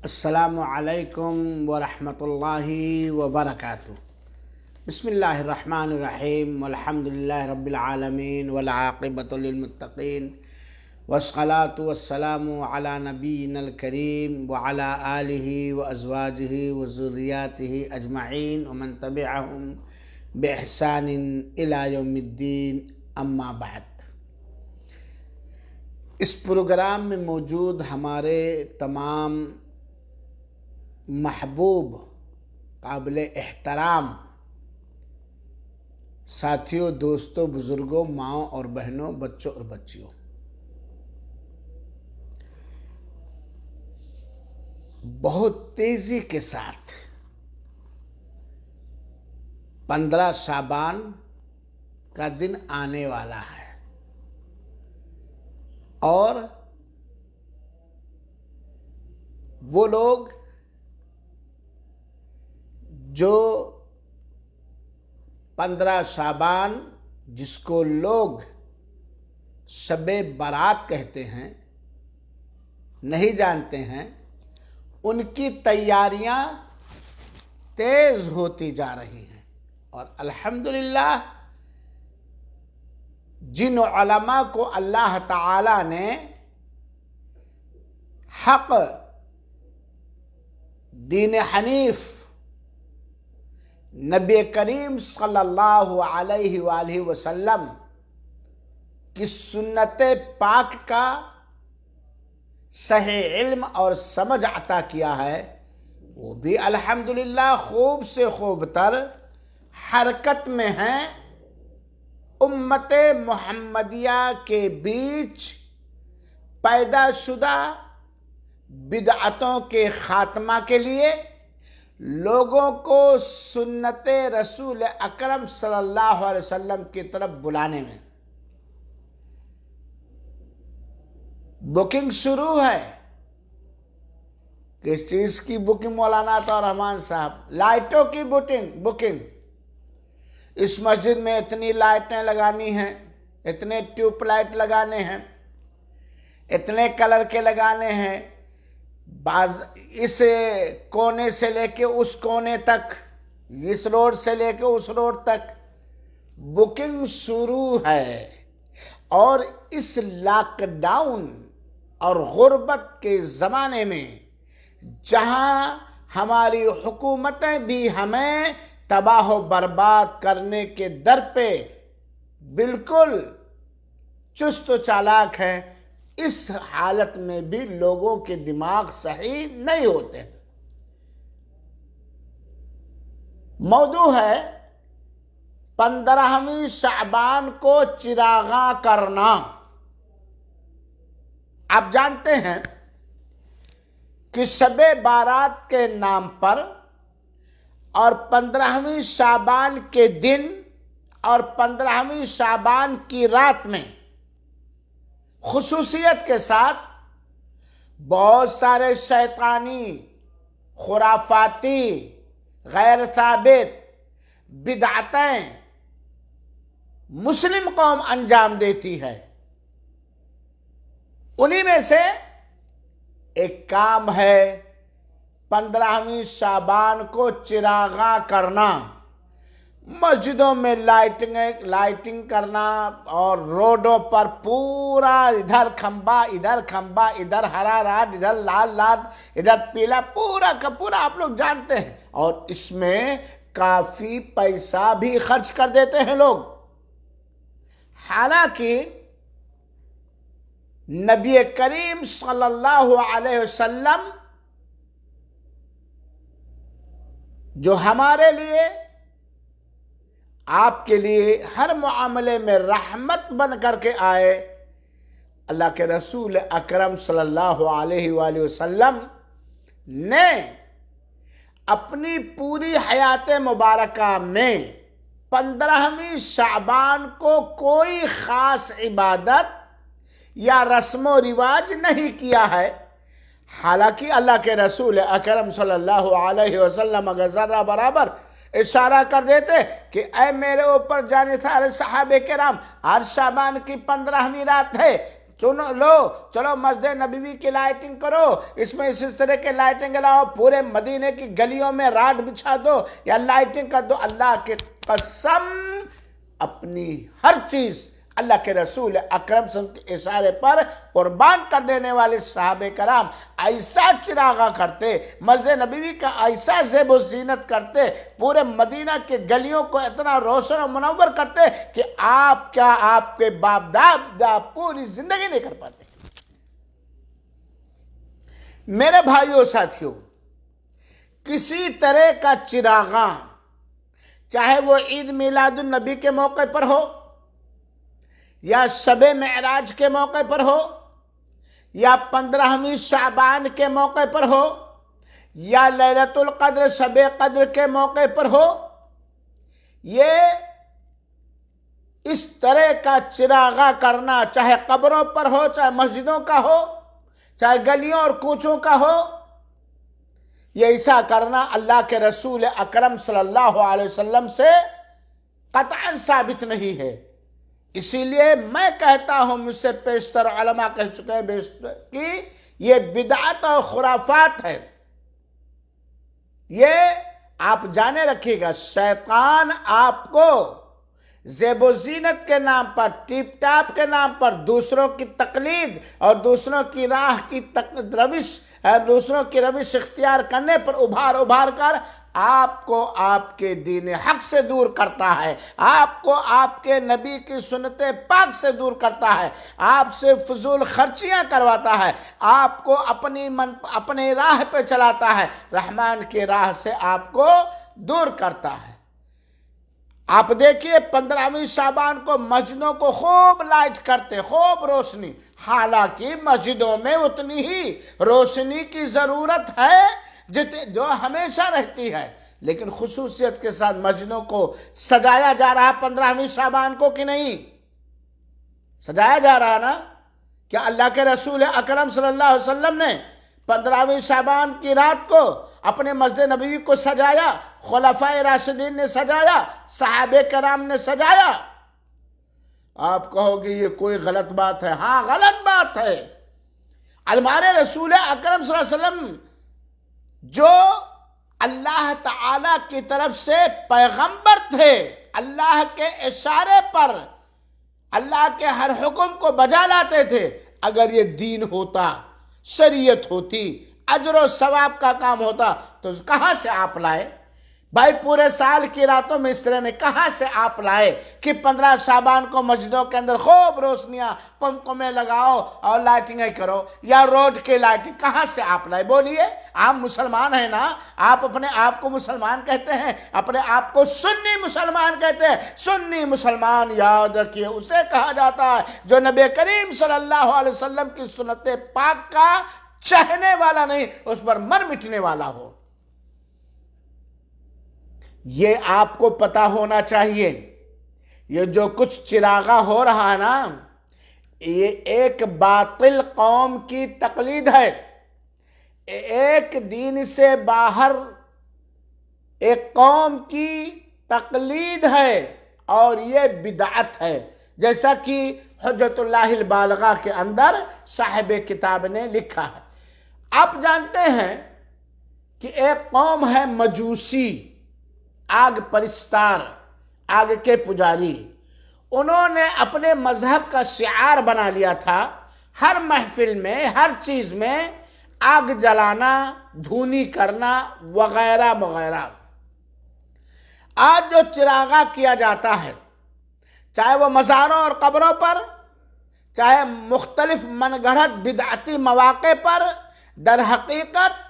السلام علیکم ورحمۃ اللہ وبرکاتہ۔ بسم اللہ الرحمن الرحیم، والحمد للہ رب العالمین، والعاقبۃ للمتقین، والصلاة والسلام علی نبینا الکریم وعلی آلہ وازواجہ وذریاتہ اجمعین ومن تبعہم بإحسان الی یوم الدین، اما بعد۔ اس پروگرام میں موجود ہمارے تمام محبوب، قابل احترام ساتھیوں، دوستوں، بزرگوں، ماؤں اور بہنوں، بچوں اور بچیوں، بہت تیزی کے ساتھ 15 شعبان کا دن آنے والا ہے، اور وہ لوگ جو 15 شعبان، جس کو لوگ شب برات کہتے ہیں، نہیں جانتے ہیں، ان کی تیاریاں تیز ہوتی جا رہی ہیں۔ اور الحمدللہ جن علماء کو اللہ تعالی نے حق دین حنیف، نبی کریم صلی اللہ علیہ وآلہ وسلم کی سنت پاک کا صحیح علم اور سمجھ عطا کیا ہے، وہ بھی الحمدللہ خوب سے خوب تر حرکت میں ہیں امت محمدیہ کے بیچ پیدا شدہ بدعتوں کے خاتمہ کے لیے، لوگوں کو سنت رسول اکرم صلی اللہ علیہ وسلم کی طرف بلانے میں۔ بکنگ شروع ہے۔ کس چیز کی بکنگ مولانا عطا الرحمن صاحب؟ لائٹوں کی بکنگ۔ اس مسجد میں اتنی لائٹیں لگانی ہیں، اتنے ٹیوب لائٹ لگانے ہیں، اتنے کلر کے لگانے ہیں، اس کونے سے لے کے اس کونے تک، اس روڈ سے لے کے اس روڈ تک بکنگ شروع ہے۔ اور اس لاک ڈاؤن اور غربت کے زمانے میں، جہاں ہماری حکومتیں بھی ہمیں تباہ و برباد کرنے کے در پہ بالکل چست و چالاک ہیں، اس حالت میں بھی لوگوں کے دماغ صحیح نہیں ہوتے۔ موضوع ہے 15ویں شعبان کو چراغاں کرنا۔ آپ جانتے ہیں کہ شب بارات کے نام پر اور 15ویں شعبان کے دن اور 15ویں شعبان کی رات میں خصوصیت کے ساتھ بہت سارے شیطانی، خرافاتی، غیر ثابت بدعتیں مسلم قوم انجام دیتی ہے۔ انہی میں سے ایک کام ہے 15ویں شعبان کو چراغاں کرنا، مسجدوں میں لائٹنگ کرنا، اور روڈوں پر پورا ادھر کھمبا، ادھر ہرا راڈ، ادھر لال ادھر پیلا، پورا کا پورا آپ لوگ جانتے ہیں۔ اور اس میں کافی پیسہ بھی خرچ کر دیتے ہیں لوگ۔ حالانکہ نبی کریم صلی اللہ علیہ وسلم جو ہمارے لیے، آپ کے لیے ہر معاملے میں رحمت بن کر کے آئے، اللہ کے رسول اکرم صلی اللہ علیہ وآلہ وسلم نے اپنی پوری حیات مبارکہ میں 15ویں شعبان کو کوئی خاص عبادت یا رسم و رواج نہیں کیا ہے۔ حالانکہ اللہ کے رسول اکرم صلی اللہ علیہ وسلم اگر ذرہ برابر اشارہ کر دیتے کہ اے میرے اوپر جانے سارے صحابہ کرام، ہر شعبان کی 15ویں رات ہے، چلو مسجد نبوی کی لائٹنگ کرو، اس میں اس طرح کے لائٹنگ لاؤ، پورے مدینے کی گلیوں میں راڈ بچھا دو یا لائٹنگ کر دو۔ اللہ کی قسم اپنی ہر چیز اللہ کے رسول اکرم صلی اللہ علیہ وسلم کے اشارے پر قربان کر دینے والے صحابہ کرام ایسا چراغا کرتے، مسجد نبوی کا ایسا زیب و زینت کرتے، پورے مدینہ کے گلیوں کو اتنا روشن و منور کرتے کہ آپ کیا، آپ کے باپ دادا پوری زندگی نہیں کر پاتے۔ میرے بھائیوں ساتھیوں، کسی طرح کا چراغاں، چاہے وہ عید میلاد النبی کے موقع پر ہو، یا شب معراج کے موقع پر ہو، یا 15ویں شعبان کے موقع پر ہو، یا لیلۃ القدر شب قدر کے موقع پر ہو، یہ اس طرح کا چراغاں کرنا، چاہے قبروں پر ہو، چاہے مسجدوں کا ہو، چاہے گلیوں اور کوچوں کا ہو، یہ ایسا کرنا اللہ کے رسول اکرم صلی اللہ علیہ وسلم سے قطعاً ثابت نہیں ہے۔ اسی لیے میں کہتا ہوں، مجھ سے پیشتر علماء کہہ چکے ہیں کہ یہ بدعت اور خرافات ہے۔ یہ آپ جانے رکھیے گا، شیطان آپ کو زیب و زینت کے نام پر، ٹیپ ٹاپ کے نام پر، دوسروں کی تقلید اور دوسروں کی راہ کی دوسروں کی روش اختیار کرنے پر ابھار کر آپ کو آپ کے دین حق سے دور کرتا ہے، آپ کو آپ کے نبی کی سنت پاک سے دور کرتا ہے، آپ سے فضول خرچیاں کرواتا ہے، آپ کو اپنی راہ پہ چلاتا ہے، رحمان کی راہ سے آپ کو دور کرتا ہے۔ آپ دیکھیے 15ویں شعبان کو مسجدوں کو خوب لائٹ کرتے، خوب روشنی، حالانکہ مسجدوں میں اتنی ہی روشنی کی ضرورت ہے جو ہمیشہ رہتی ہے، لیکن خصوصیت کے ساتھ مسجدوں کو سجایا جا رہا 15ویں شعبان کو کہ نہیں؟ سجایا جا رہا نا؟ کیا اللہ کے رسول اکرم صلی اللہ علیہ وسلم نے 15ویں شعبان کی رات کو اپنے مسجد نبوی کو سجایا؟ خلفائے راشدین نے سجایا، صحابہ کرام نے سجایا؟ آپ کہو گے یہ کوئی غلط بات ہے۔ ہاں غلط بات ہے۔ ہمارے رسول اکرم صلی اللہ علیہ وسلم جو اللہ تعالی کی طرف سے پیغمبر تھے، اللہ کے اشارے پر اللہ کے ہر حکم کو بجا لاتے تھے، اگر یہ دین ہوتا، شریعت ہوتی، اجر و ثواب کا کام ہوتا تو کہاں سے آپ لائے؟ بھائی پورے سال کی راتوں میں اس طرح نے کہاں سے آپ لائے کہ 15 شعبان کو مسجدوں کے اندر خوب روشنیاں قمقمے لگاؤ اور لائٹنگیں کرو، یا روڈ کے لائٹنگ کہاں سے آپ لائے؟ بولیے۔ آپ مسلمان ہیں نا، آپ اپنے آپ کو مسلمان کہتے ہیں، اپنے آپ کو سنی مسلمان کہتے ہیں۔ سنی مسلمان یاد رکھیے اسے کہا جاتا ہے جو نبی کریم صلی اللہ علیہ وسلم کی سنت پاک کا چاہنے والا نہیں، اس پر مر مٹنے والا ہو۔ یہ آپ کو پتا ہونا چاہیے، یہ جو کچھ چراغا ہو رہا ہے نا، یہ ایک باطل قوم کی تقلید ہے، ایک دین سے باہر ایک قوم کی تقلید ہے، اور یہ بدعت ہے، جیسا کہ حجت اللہ البالغہ کے اندر صاحب کتاب نے لکھا ہے۔ آپ جانتے ہیں کہ ایک قوم ہے مجوسی، آگ پرستار، آگ کے پجاری۔ انہوں نے اپنے مذہب کا شعار بنا لیا تھا، ہر محفل میں، ہر چیز میں آگ جلانا، دھونی کرنا وغیرہ وغیرہ۔ آج جو چراغا کیا جاتا ہے، چاہے وہ مزاروں اور قبروں پر، چاہے مختلف من گھڑت بدعتی مواقع پر، در حقیقت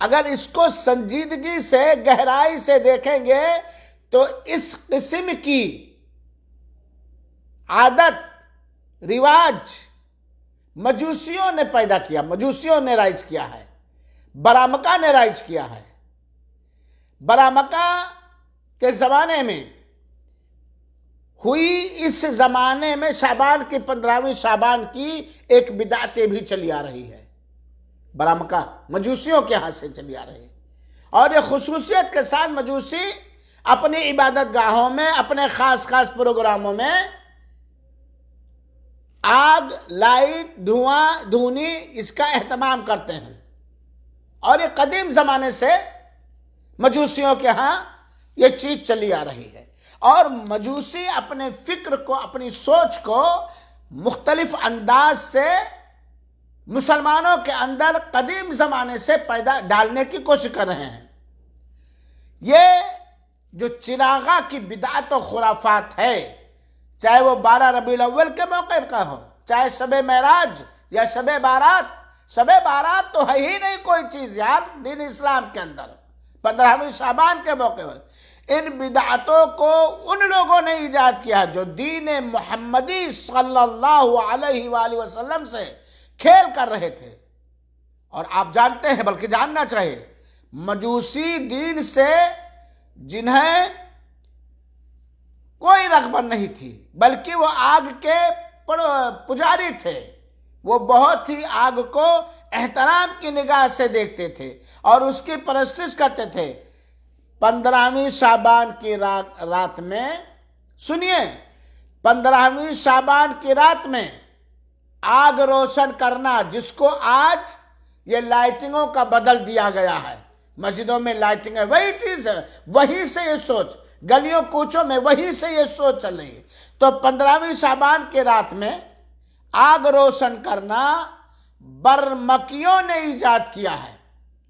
اگر اس کو سنجیدگی سے، گہرائی سے دیکھیں گے تو اس قسم کی عادت، رواج مجوسیوں نے پیدا کیا، مجوسیوں نے رائج کیا ہے، برامکہ نے رائج کیا ہے۔ برامکہ کے زمانے میں ہوئی، اس زمانے میں شعبان کی 15ویں شعبان کی ایک بدعت بھی چلی آ رہی ہے، برامکہ مجوسیوں کے ہاتھ سے چلی آ رہی ہے۔ اور یہ خصوصیت کے ساتھ مجوسی اپنی عبادت گاہوں میں، اپنے خاص پروگراموں میں آگ، لائٹ، دھواں، دھونی اس کا اہتمام کرتے ہیں، اور یہ قدیم زمانے سے مجوسیوں کے ہاں یہ چیز چلی آ رہی ہے، اور مجوسی اپنے فکر کو، اپنی سوچ کو مختلف انداز سے مسلمانوں کے اندر قدیم زمانے سے پیدا ڈالنے کی کوشش کر رہے ہیں۔ یہ جو چراغاں کی بدعت و خرافات ہے، چاہے وہ 12 ربیع الاول کے موقع کا ہو، چاہے شب معراج یا شب بارات۔ شب بارات تو ہے ہی نہیں کوئی چیز یار دین اسلام کے اندر، 15ویں شعبان کے موقع پر۔ ان بدعتوں کو ان لوگوں نے ایجاد کیا جو دین محمدی صلی اللہ علیہ وآلہ وسلم سے کھیل کر رہے تھے۔ اور آپ جانتے ہیں، بلکہ جاننا چاہیے، مجوسی دین سے جنہیں کوئی رغبت نہیں تھی، بلکہ وہ آگ کے پجاری تھے، وہ بہت ہی آگ کو احترام کی نگاہ سے دیکھتے تھے اور اس کی پرستش کرتے تھے۔ 15ویں شعبان کی رات میں، سنیے، 15ویں شعبان کی رات میں آگ روشن کرنا، جس کو آج یہ لائٹنگوں کا بدل دیا گیا ہے، مسجدوں میں لائٹنگ ہے، وہی چیز ہے، وہی سے یہ سوچ، گلیوں کوچوں میں وہی سے یہ سوچ چل رہی ہے۔ تو 15ویں شعبان کی رات میں آگ روشن کرنا برمکیوں نے ایجاد کیا ہے۔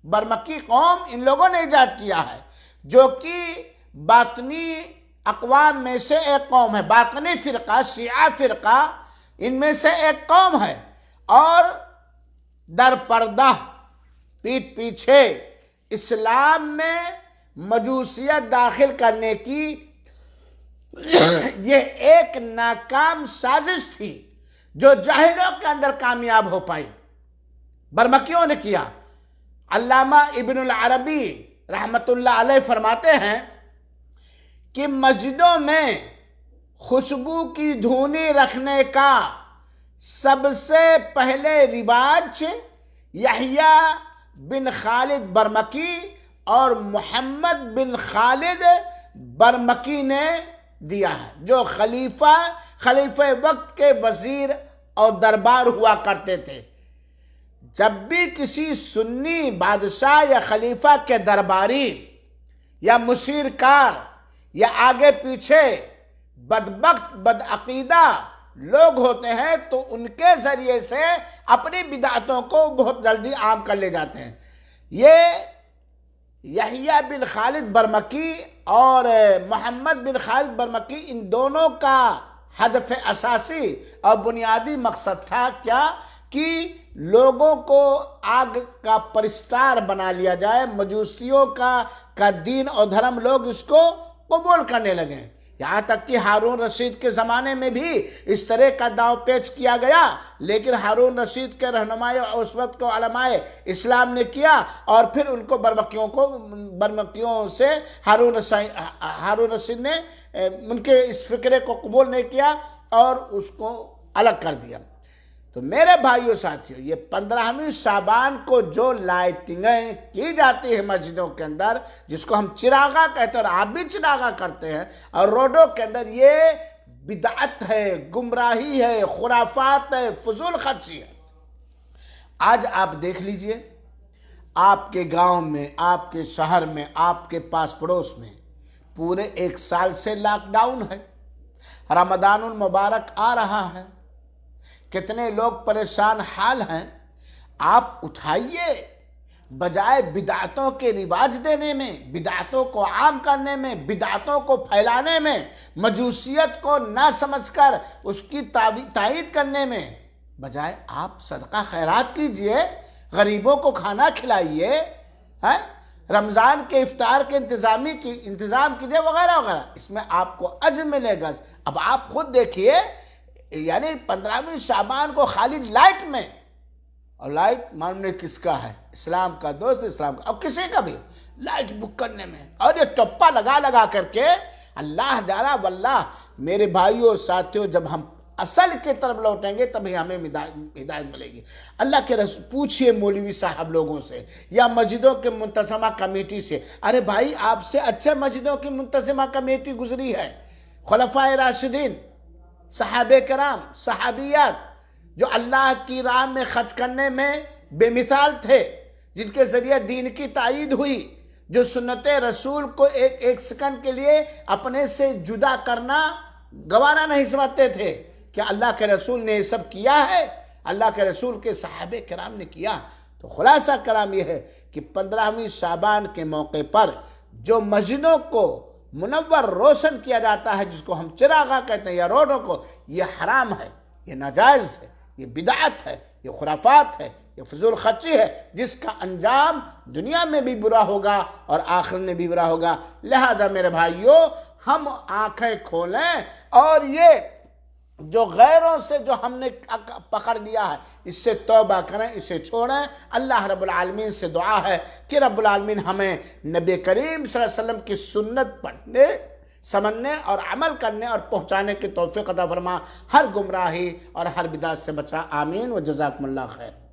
برمکی قوم، ان لوگوں نے ایجاد کیا ہے، جو کہ باطنی اقوام میں سے ایک قوم ہے، باطنی فرقہ، شیعہ فرقہ ان میں سے ایک قوم ہے، اور در پردہ پیٹھ پیچھے اسلام میں مجوسیت داخل کرنے کی یہ ایک ناکام سازش تھی جو جاہلوں کے اندر کامیاب ہو پائی۔ برمکیوں نے کیا۔ علامہ ابن العربی رحمت اللہ علیہ فرماتے ہیں کہ مسجدوں میں خوشبو کی دھونی رکھنے کا سب سے پہلے رواج یحییٰ بن خالد برمکی اور محمد بن خالد برمکی نے دیا ہے، جو خلیفہ وقت کے وزیر اور دربار ہوا کرتے تھے۔ جب بھی کسی سنی بادشاہ یا خلیفہ کے درباری یا مشیر کار یا آگے پیچھے بدبخت بدعقیدہ لوگ ہوتے ہیں تو ان کے ذریعے سے اپنی بدعتوں کو بہت جلدی عام کر لے جاتے ہیں۔ یہ یحییٰ بن خالد برمکی اور محمد بن خالد برمکی، ان دونوں کا ہدف اساسی اور بنیادی مقصد تھا کیا؟ کہ لوگوں کو آگ کا پرستار بنا لیا جائے، مجوسیوں کا دین اور دھرم لوگ اس کو قبول کرنے لگیں۔ یہاں تک کہ ہارون رشید کے زمانے میں بھی اس طرح کا داؤ پیچ کیا گیا، لیکن ہارون رشید کے رہنمائی اور اس وقت کو علماء اسلام نے کیا، اور پھر ان کو برمکیوں سے ہارون رشید نے ان کے اس فکرے کو قبول نہیں کیا اور اس کو الگ کر دیا۔ تو میرے بھائیوں ساتھیوں، یہ 15ویں شعبان کو جو لائٹنگیں کی جاتی ہیں مسجدوں کے اندر، جس کو ہم چراغاں کہتے ہیں اور آپ بھی چراغاں کرتے ہیں، اور روڈوں کے اندر، یہ بدعت ہے، گمراہی ہے، خرافات ہے، فضول خرچی ہے۔ آج آپ دیکھ لیجئے، آپ کے گاؤں میں، آپ کے شہر میں، آپ کے پاس پڑوس میں پورے 1 سال سے لاک ڈاؤن ہے، رمضان المبارک آ رہا ہے، کتنے لوگ پریشان حال ہیں۔ آپ اٹھائیے، بجائے بدعتوں کے رواج دینے میں، بدعتوں کو عام کرنے میں، بدعتوں کو پھیلانے میں، مجوسیت کو نہ سمجھ کر اس کی تائید کرنے میں، بجائے آپ صدقہ خیرات کیجئے، غریبوں کو کھانا کھلائیے، رمضان کے افطار کے انتظام کیجئے، وغیرہ وغیرہ، اس میں آپ کو اجر ملے گا۔ اب آپ خود دیکھیے، یعنی 15ویں شعبان کو خالی لائٹ میں، اور لائٹ ماننے کس کا ہے؟ اسلام کا، دوست اسلام کا، اور کسی کا بھی، لائٹ بک کرنے میں، اور یہ ٹپا لگا کر کے اللہ جانا۔ واللہ میرے بھائیوں ساتھیوں، جب ہم اصل کی طرف لوٹیں گے تبھی ہمیں ہدایت ملے گی۔ اللہ کے رسول، پوچھئے مولوی صاحب لوگوں سے یا مسجدوں کے منتظمہ کمیٹی سے، ارے بھائی آپ سے اچھے مسجدوں کی منتظمہ کمیٹی گزری ہے، خلفائے راشدین، صحابہ کرام، صحابیات، جو اللہ کی راہ میں خرچ کرنے میں بے مثال تھے، جن کے ذریعے دین کی تائید ہوئی، جو سنت رسول کو ایک ایک سیکنڈ کے لیے اپنے سے جدا کرنا گوارا نہیں سمجھتے تھے، کہ اللہ کے رسول نے یہ سب کیا ہے، اللہ کے رسول کے صحابہ کرام نے کیا۔ تو خلاصہ کلام یہ ہے کہ 15ویں شعبان کے موقع پر جو مسجدوں کو منور روشن کیا جاتا ہے، جس کو ہم چراغاں کہتے ہیں، یا روڈوں کو، یہ حرام ہے، یہ ناجائز ہے، یہ بدعت ہے، یہ خرافات ہے، یہ فضول خرچی ہے، جس کا انجام دنیا میں بھی برا ہوگا اور آخرت میں بھی برا ہوگا۔ لہذا میرے بھائیوں، ہم آنکھیں کھولیں اور یہ جو غیروں سے جو ہم نے پکڑ لیا ہے، اس سے توبہ کریں، اسے چھوڑیں۔ اللہ رب العالمین سے دعا ہے کہ رب العالمین ہمیں نبی کریم صلی اللہ علیہ وسلم کی سنت پڑھنے، سمجھنے اور عمل کرنے اور پہنچانے کی توفیق عطا فرما، ہر گمراہی اور ہر بدعت سے بچا۔ آمین و جزاکم اللہ خیر۔